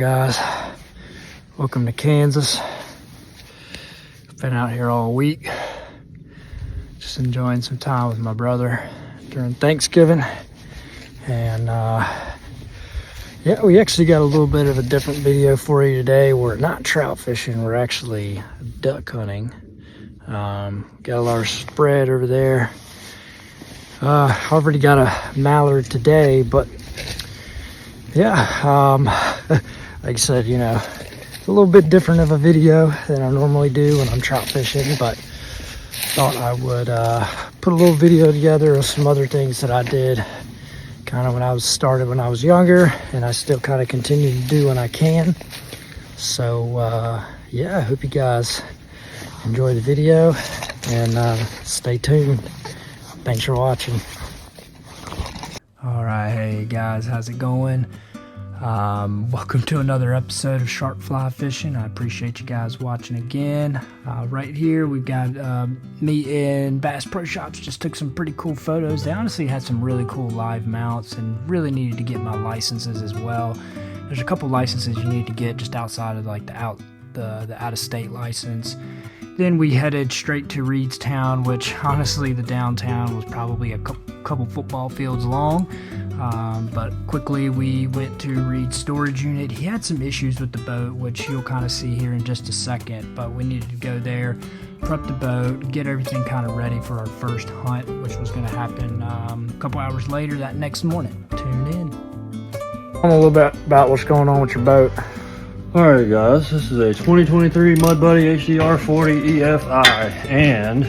guys? Welcome to Kansas. Been out here all week, just enjoying some time with my brother during Thanksgiving. And yeah, we actually got a little bit of a different video for you today. We're not trout fishing, we're actually duck hunting. Got a large spread over there. I already got a mallard today, but yeah, like I said, you know, it's a little bit different of a video than I normally do when I'm trout fishing, but thought I would put a little video together of some other things that I did kind of when I was younger, and I still kind of continue to do when I can. So yeah, I hope you guys enjoy the video and stay tuned. Thanks for watching. All right, hey guys, how's it going? Welcome to another episode of Sharpe Fly Fishing. I appreciate you guys watching again. Right here we've got me and Bass Pro Shops. Just took some pretty cool photos. They honestly had some really cool live mounts and really needed to get my licenses as well. There's a couple licenses you need to get just outside of like the out-of-state license. Then we headed straight to Reedstown, which honestly the downtown was probably a couple football fields long. But quickly we went to Reed's storage unit. He had some issues with the boat, which you'll kind of see here in just a second, but we needed to go there, prep the boat, get everything kind of ready for our first hunt, which was going to happen a couple hours later that next morning. Tune in. Tell me a little bit about what's going on with your boat. Alright guys, this is a 2023 Mud Buddy HDR 40 EFI, and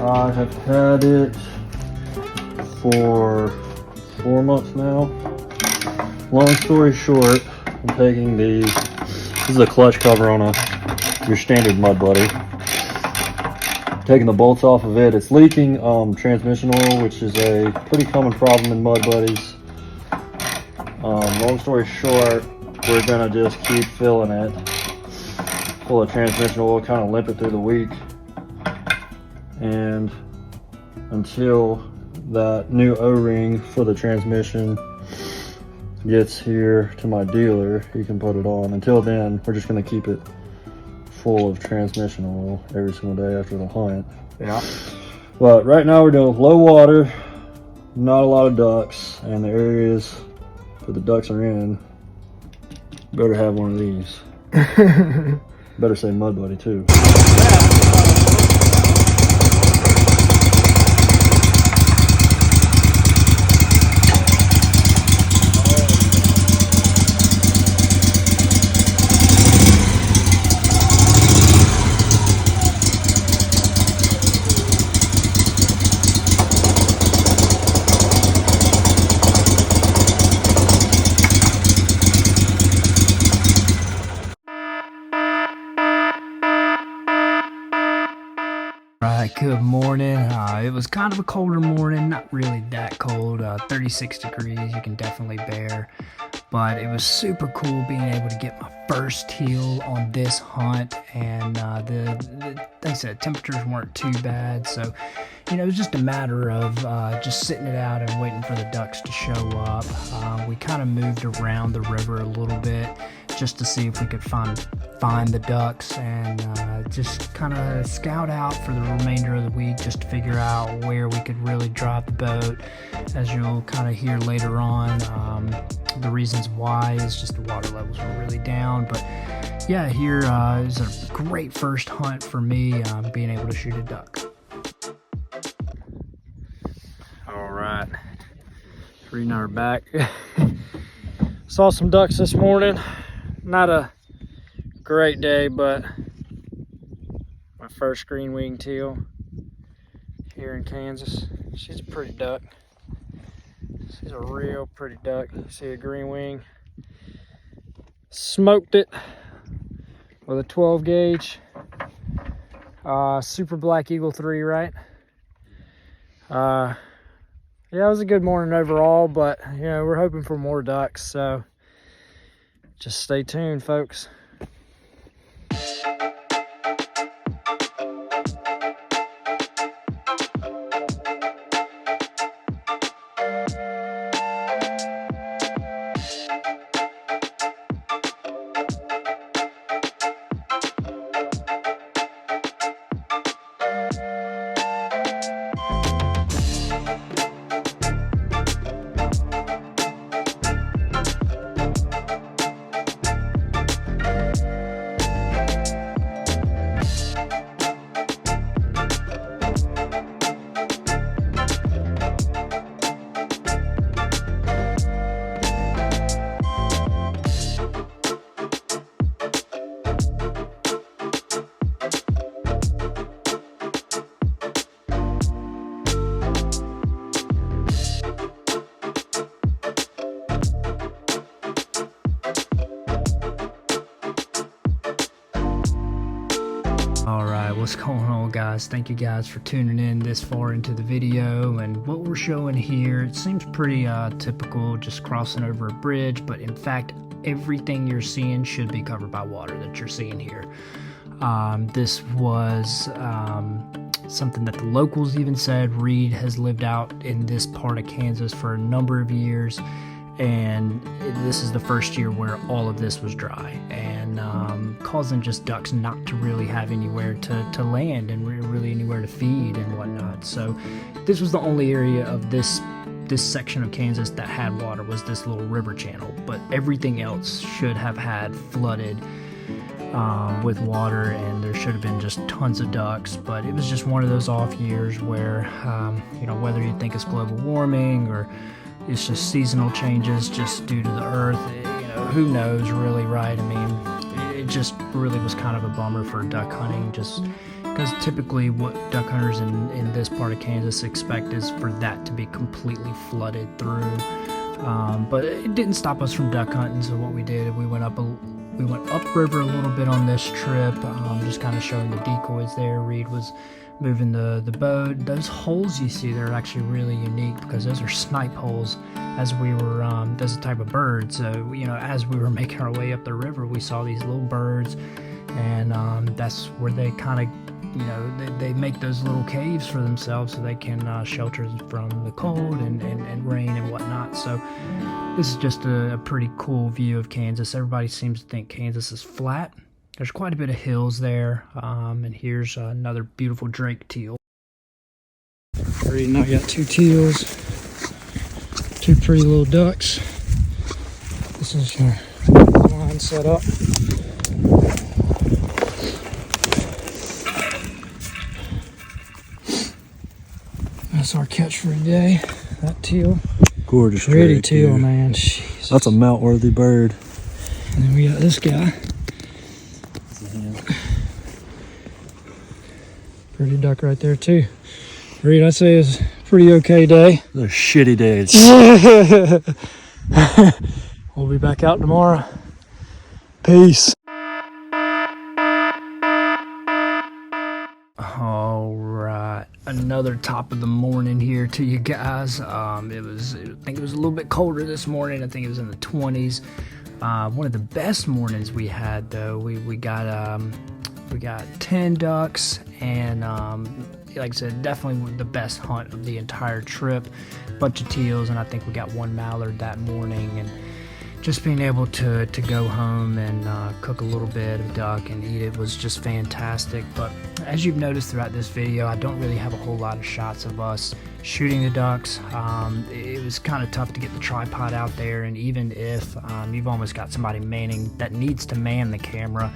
I have had it for 4 months now. Long story short, I'm taking this is a clutch cover on your standard Mud Buddy. Taking the bolts off of it. It's leaking transmission oil, which is a pretty common problem in Mud Buddies. Long story short, we're gonna just keep filling it full of transmission oil, kind of limp it through the week, and until that new O-ring for the transmission gets here to my dealer, he can put it on. Until then, we're just gonna keep it full of transmission oil every single day after the hunt. Yeah. But right now we're doing low water, not a lot of ducks, and the areas that the ducks are in better have one of these. Better say Mud Buddy too. Right, good morning. It was kind of a colder morning, not really that cold, 36 degrees, you can definitely bear, but it was super cool being able to get my first teal on this hunt, and like I said, temperatures weren't too bad, so you know, it was just a matter of just sitting it out and waiting for the ducks to show up. We kind of moved around the river a little bit just to see if we could find the ducks, and just kind of scout out for the remainder of the week just to figure out where we could really drive the boat. As you'll kind of hear later on, the reasons why is just the water levels were really down. But yeah, here is a great first hunt for me, being able to shoot a duck. All right, Reed and I are back. Saw some ducks this morning. Not a great day, but my first green wing teal here in Kansas. She's a pretty duck. She's a real pretty duck. You see a green wing. Smoked it with a 12 gauge. Super Black Eagle 3, right? Yeah, it was a good morning overall, but you know, we're hoping for more ducks, so just stay tuned, folks. What's going on, guys? Thank you guys for tuning in this far into the video. And what we're showing here, it seems pretty typical, just crossing over a bridge, but in fact everything you're seeing should be covered by water that you're seeing here. This was something that the locals even said. Reed has lived out in this part of Kansas for a number of years, and this is the first year where all of this was dry, and causing just ducks not to really have anywhere to land and really anywhere to feed and whatnot. So this was the only area of this section of Kansas that had water, was this little river channel, but everything else should have had flooded with water, and there should have been just tons of ducks. But it was just one of those off years where whether you think it's global warming or it's just seasonal changes just due to the earth, who knows really, right? I mean, it just really was kind of a bummer for duck hunting, just because typically what duck hunters in this part of Kansas expect is for that to be completely flooded through. But it didn't stop us from duck hunting. So what we did, we went upriver a little bit on this trip, just kind of showing the decoys there. Reed was moving the boat. Those holes you see there are actually really unique because those are snipe holes. As we were, those are a type of bird. So as we were making our way up the river, we saw these little birds, and that's where they kind of, they make those little caves for themselves so they can shelter from the cold and rain and whatnot. So this is just a pretty cool view of Kansas. Everybody seems to think Kansas is flat. There's quite a bit of hills there, and here's another beautiful Drake teal. Already now got two teals, two pretty little ducks. This is your line set up. That's our catch for today. That teal. Gorgeous. Pretty teal, man. Jesus. That's a mount-worthy bird. And then we got this guy. Pretty duck right there too. Reed, I'd say it's a pretty okay day. They're shitty days. We'll be back out tomorrow. Peace. All right, another top of the morning here to you guys. I think it was a little bit colder this morning. I think it was in the 20s. One of the best mornings we had, though. We got 10 ducks, and like I said, definitely the best hunt of the entire trip. Bunch of teals, and I think we got one mallard that morning. And just being able to go home and cook a little bit of duck and eat it was just fantastic. But as you've noticed throughout this video, I don't really have a whole lot of shots of us shooting the ducks. It was kind of tough to get the tripod out there, and even if you've almost got somebody that needs to man the camera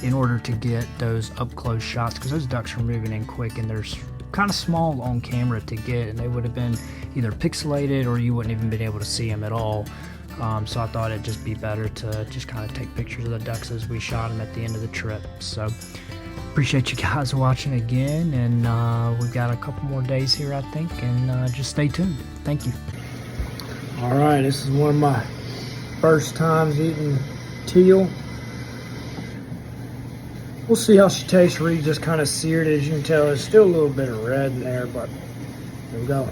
in order to get those up close shots, because those ducks are moving in quick and they're kind of small on camera to get, and they would have been either pixelated or you wouldn't even been able to see them at all. So I thought it'd just be better to just kind of take pictures of the ducks as we shot them at the end of the trip. So appreciate you guys watching again, and we've got a couple more days here, I think, and just stay tuned. Thank you. All right, this is one of my first times eating teal. We'll see how she tastes. Reed just kind of seared it. As you can tell, there's still a little bit of red in there, but here we go.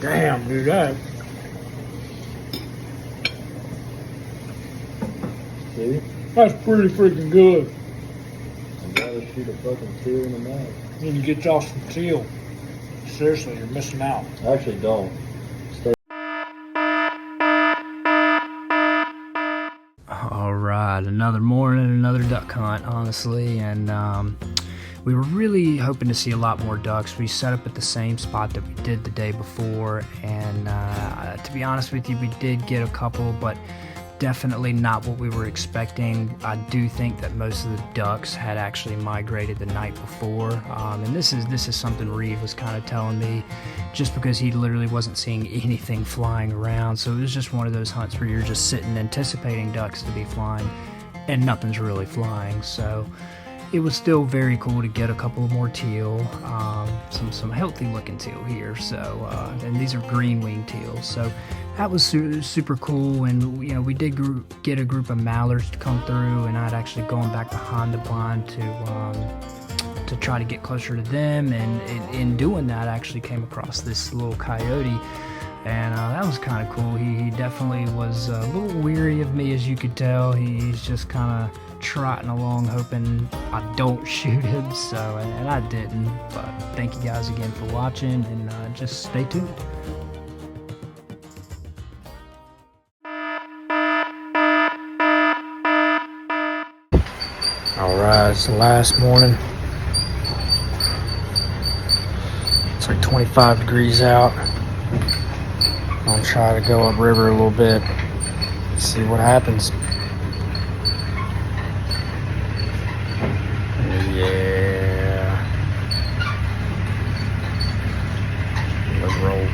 Damn, dude, that. See? That's pretty freaking good. I'd rather shoot a fucking teal in the mouth. You need to get y'all some teal. Seriously, you're missing out. I actually don't. All right, another morning, another duck hunt, honestly, and we were really hoping to see a lot more ducks. We set up at the same spot that we did the day before, and to be honest with you, we did get a couple, but definitely not what we were expecting. I do think that most of the ducks had actually migrated the night before, and this is something Reed was kind of telling me, just because he literally wasn't seeing anything flying around. So it was just one of those hunts where you're just sitting anticipating ducks to be flying, and nothing's really flying. So it was still very cool to get a couple more teal, some healthy looking teal here. So and these are green wing teals, so that was super cool. And you know, we did get a group of mallards to come through, and I'd actually gone back behind the blind to try to get closer to them, and in doing that I actually came across this little coyote, and that was kind of cool. He definitely was a little weary of me, as you could tell. He's just kind of trotting along hoping I don't shoot him, so, and I didn't. But thank you guys again for watching, and just stay tuned. Alright, it's the last morning. It's like 25 degrees out. I'll try to go upriver a little bit, see what happens. Yeah. Let's roll.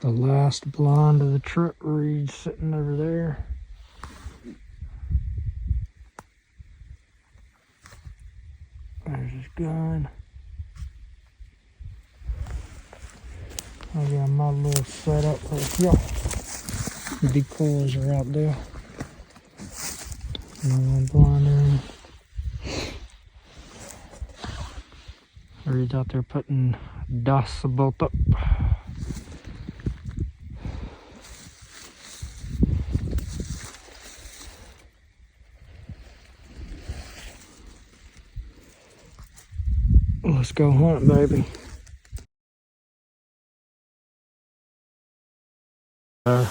The last blind of the trip reed's sitting over there. There's his gun. I got my little setup right here. The decoys are out there. No blind. Reed's out there putting dust bolt up. Let's go hunt, baby.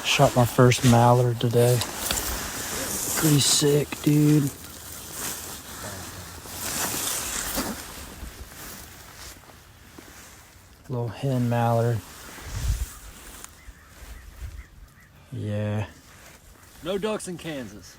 Shot my first mallard today. Pretty sick, dude. Little hen mallard. Yeah. No ducks in Kansas.